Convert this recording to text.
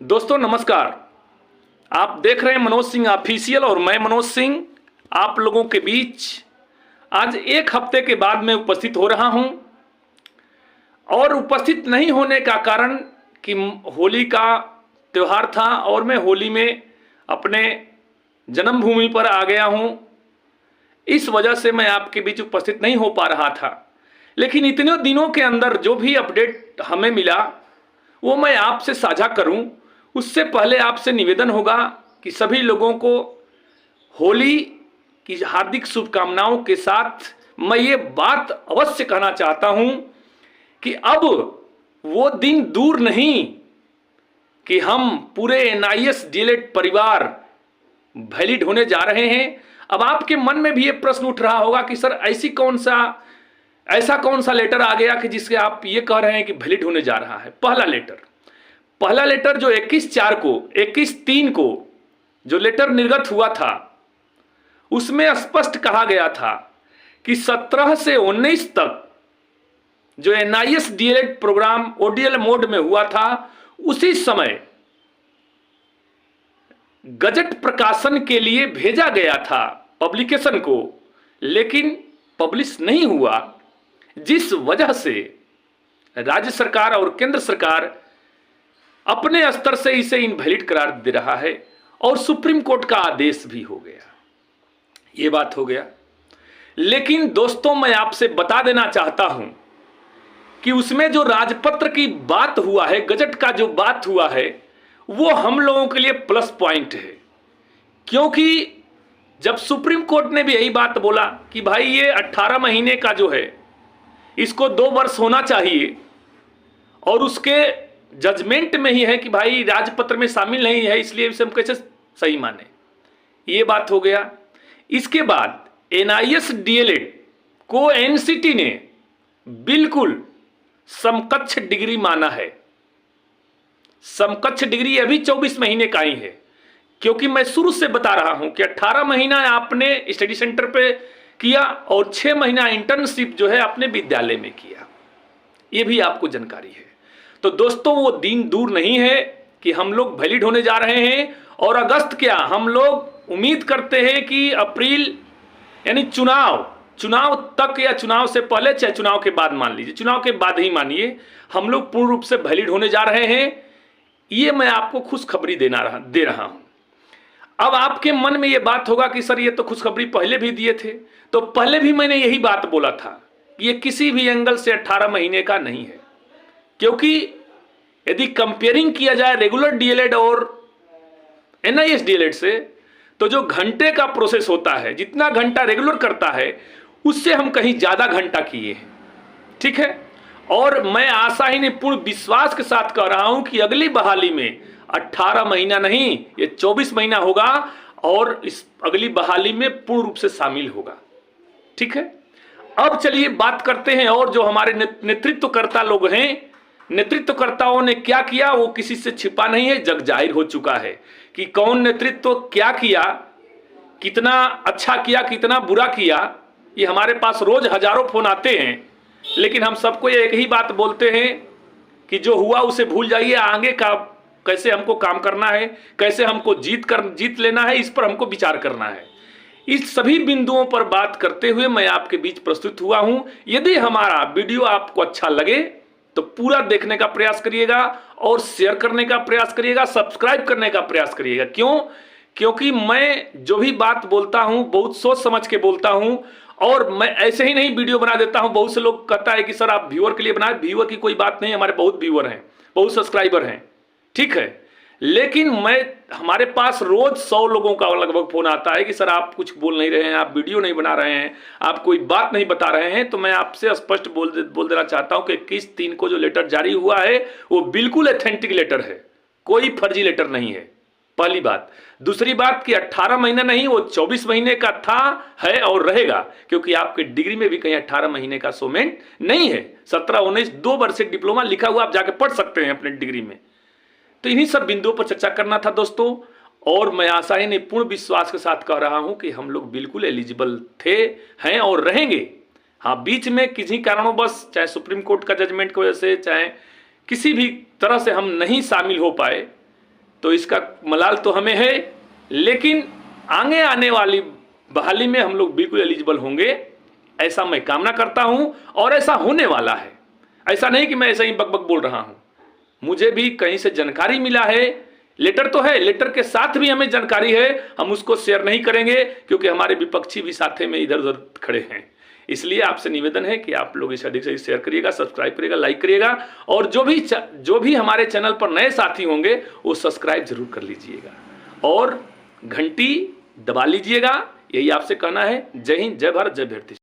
दोस्तों नमस्कार। आप देख रहे हैं मनोज सिंह ऑफिशियल और मैं मनोज सिंह आप लोगों के बीच आज एक हफ्ते के बाद मैं उपस्थित हो रहा हूं। और उपस्थित नहीं होने का कारण कि होली का त्यौहार था और मैं होली में अपने जन्मभूमि पर आ गया हूं। इस वजह से मैं आपके बीच उपस्थित नहीं हो पा रहा था, लेकिन इतने दिनों के अंदर जो भी अपडेट हमें मिला वो मैं आपसे साझा करूं। उससे पहले आपसे निवेदन होगा कि सभी लोगों को होली की हार्दिक शुभकामनाओं के साथ मैं ये बात अवश्य कहना चाहता हूं कि अब वो दिन दूर नहीं कि हम पूरे एनआईएस डीएलएड परिवार वैलिड होने जा रहे हैं। अब आपके मन में भी ये प्रश्न उठ रहा होगा कि सर ऐसा कौन सा लेटर आ गया कि जिसके आप ये कह रहे हैं कि वैलिड होने जा रहा है। पहला लेटर जो 21/3 को जो लेटर निर्गत हुआ था उसमें स्पष्ट कहा गया था कि 17 से 19 तक जो NIS DElEd program ODL mode में हुआ था उसी समय गजट प्रकाशन के लिए भेजा गया था पब्लिकेशन को, लेकिन पब्लिश नहीं हुआ, जिस वजह से राज्य सरकार और केंद्र सरकार अपने स्तर से इसे इनवैलिड करार दे रहा है और सुप्रीम कोर्ट का आदेश भी हो गया। ये बात हो गया। लेकिन दोस्तों मैं आपसे बता देना चाहता हूं कि उसमें जो राजपत्र की बात हुआ है, गजट का जो बात हुआ है, वो हम लोगों के लिए प्लस पॉइंट है। क्योंकि जब सुप्रीम कोर्ट ने भी यही बात बोला कि भाई ये 18 महीने का जो है इसको 2 वर्ष होना चाहिए और उसके जजमेंट में ही है कि भाई राजपत्र में शामिल नहीं है, इसलिए इसे हम कैसे सही माने। ये बात हो गया। इसके बाद एनआईएस डीएलएड को एनसीटी ने बिल्कुल समकक्ष डिग्री माना है। समकक्ष डिग्री अभी 24 महीने का ही है, क्योंकि मैं शुरू से बता रहा हूं कि 18 महीना आपने स्टडी सेंटर पे किया और 6 महीना इंटर्नशिप जो है अपने विद्यालय में किया। यह भी आपको जानकारी है। तो दोस्तों वो दिन दूर नहीं है कि हम लोग वैलिड होने जा रहे हैं। और अगस्त क्या, हम लोग उम्मीद करते हैं कि अप्रैल यानी चुनाव तक या चुनाव से पहले चाहे चुनाव के बाद, मान लीजिए चुनाव के बाद ही मानिए, हम लोग पूर्ण रूप से वैलिड होने जा रहे हैं। ये मैं आपको खुशखबरी दे रहा हूं। अब आपके मन में ये बात होगा कि सर ये तो खुशखबरी पहले भी दिए थे। तो पहले भी मैंने यही बात बोला था कि ये किसी भी एंगल से 18 महीने का नहीं है, क्योंकि यदि कंपेयरिंग किया जाए रेगुलर डीएलएड और एनआईएस डीएलएड से, तो जो घंटे का प्रोसेस होता है, जितना घंटा रेगुलर करता है उससे हम कहीं ज्यादा घंटा किए हैं। ठीक है। और मैं आशा ही नहीं पूर्ण विश्वास के साथ कह रहा हूं कि अगली बहाली में 18 महीना नहीं, ये 24 महीना होगा और इस अगली बहाली में पूर्ण रूप से शामिल होगा। ठीक है। अब चलिए बात करते हैं और जो हमारे नेतृत्वकर्ता लोग हैं, नेतृत्वकर्ताओं ने क्या किया वो किसी से छिपा नहीं है, जग जाहिर हो चुका है कि कौन नेतृत्व क्या किया, कितना अच्छा किया, कितना बुरा किया। ये हमारे पास रोज हजारों फोन आते हैं, लेकिन हम सबको ये एक ही बात बोलते हैं कि जो हुआ उसे भूल जाइए, आगे का कैसे हमको काम करना है, कैसे हमको जीत लेना है, इस पर हमको विचार करना है। इस सभी बिंदुओं पर बात करते हुए मैं आपके बीच प्रस्तुत हुआ हूं। यदि हमारा वीडियो आपको अच्छा लगे तो पूरा देखने का प्रयास करिएगा और शेयर करने का प्रयास करिएगा, सब्सक्राइब करने का प्रयास करिएगा। क्यों? क्योंकि मैं जो भी बात बोलता हूं बहुत सोच समझ के बोलता हूं और मैं ऐसे ही नहीं वीडियो बना देता हूं। बहुत से लोग कहता है कि सर आप व्यूअर के लिए बनाए। व्यूअर की कोई बात नहीं, हमारे बहुत व्यूअर हैं, बहुत सब्सक्राइबर हैं। ठीक है। लेकिन हमारे पास रोज 100 लोगों का लगभग फोन आता है कि सर आप कुछ बोल नहीं रहे हैं, आप वीडियो नहीं बना रहे हैं, आप कोई बात नहीं बता रहे हैं। तो मैं आपसे स्पष्ट बोल देना चाहता हूं कि 21/3 को जो लेटर जारी हुआ है वो बिल्कुल ऑथेंटिक लेटर है, कोई फर्जी लेटर नहीं है। पहली बात। दूसरी बात कि 18 महीना नहीं, वो 24 महीने का था, है और रहेगा, क्योंकि आपके डिग्री में भी कहीं 18 महीने का सोमेंट नहीं है। 17-19 2 वर्ष से डिप्लोमा लिखा हुआ, आप जाके पढ़ सकते हैं अपने डिग्री में। तो इन्हीं सब बिंदुओं पर चर्चा करना था दोस्तों। और मैं आशा ही नहीं पूर्ण विश्वास के साथ कह रहा हूं कि हम लोग बिल्कुल एलिजिबल थे, हैं और रहेंगे। हाँ, बीच में किसी कारणों चाहे सुप्रीम कोर्ट का जजमेंट की वजह से, चाहे किसी भी तरह से हम नहीं शामिल हो पाए, तो इसका मलाल तो हमें है, लेकिन आगे आने वाली बहाली में हम लोग बिल्कुल एलिजिबल होंगे, ऐसा मैं कामना करता हूं और ऐसा होने वाला है। ऐसा नहीं कि मैं ऐसा ही बकबक बोल रहा हूं, मुझे भी कहीं से जानकारी मिला है, लेटर तो है, लेटर के साथ भी हमें जानकारी है, हम उसको शेयर नहीं करेंगे क्योंकि हमारे विपक्षी भी साथे में इधर उधर खड़े हैं। इसलिए आपसे निवेदन है कि आप लोग इसे अधिक से अधिक शेयर करिएगा, सब्सक्राइब करिएगा, लाइक करिएगा, और जो भी हमारे चैनल पर नए साथी होंगे वो सब्सक्राइब जरूर कर लीजिएगा और घंटी दबा लीजिएगा। यही आपसे कहना है। जय हिंद, जय भारत, जय भारती।